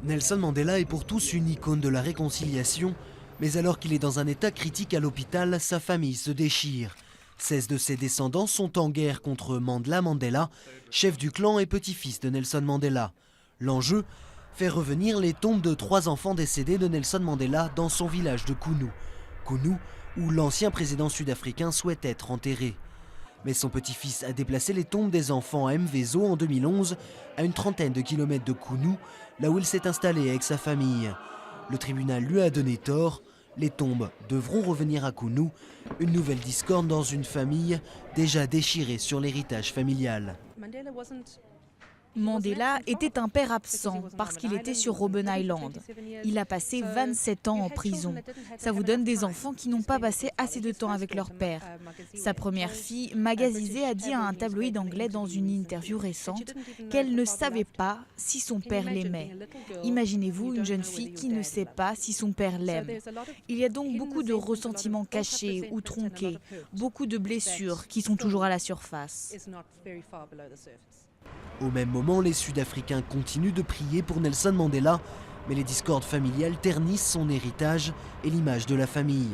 Nelson Mandela est pour tous une icône de la réconciliation, mais alors qu'il est dans un état critique à l'hôpital, sa famille se déchire. 16 de ses descendants sont en guerre contre Mandla Mandela, chef du clan et petit-fils de Nelson Mandela. L'enjeu, faire revenir les tombes de 3 enfants décédés de Nelson Mandela dans son village de Kounou. Kounou, où l'ancien président sud-africain souhaite être enterré. Mais son petit-fils a déplacé les tombes des enfants à Mvezo en 2011, à une trentaine de kilomètres de Kounou, là où il s'est installé avec sa famille. Le tribunal lui a donné tort. Les tombes devront revenir à Kounou, une nouvelle discorde dans une famille déjà déchirée sur l'héritage familial. Mandela était un père absent parce qu'il était sur Robben Island. Il a passé 27 ans en prison. Ça vous donne des enfants qui n'ont pas passé assez de temps avec leur père. Sa première fille, Magazizé, a dit à un tabloïd anglais dans une interview récente qu'elle ne savait pas si son père l'aimait. Imaginez-vous une jeune fille qui ne sait pas si son père l'aime. Il y a donc beaucoup de ressentiments cachés ou tronqués, beaucoup de blessures qui sont toujours à la surface. Au même moment, les Sud-Africains continuent de prier pour Nelson Mandela, mais les discordes familiales ternissent son héritage et l'image de la famille.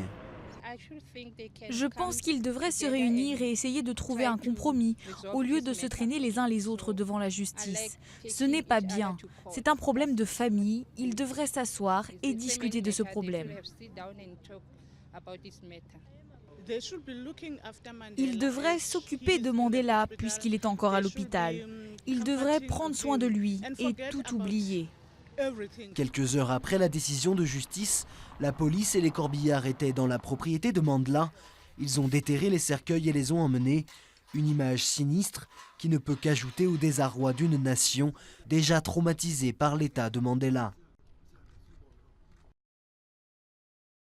Je pense qu'ils devraient se réunir et essayer de trouver un compromis, au lieu de se traîner les uns les autres devant la justice. Ce n'est pas bien. C'est un problème de famille. Ils devraient s'asseoir et discuter de ce problème. Ils devraient s'occuper de Mandela puisqu'il est encore à l'hôpital. Ils devraient prendre soin de lui et tout oublier. Quelques heures après la décision de justice, la police et les corbillards étaient dans la propriété de Mandela. Ils ont déterré les cercueils et les ont emmenés. Une image sinistre qui ne peut qu'ajouter au désarroi d'une nation déjà traumatisée par l'état de Mandela.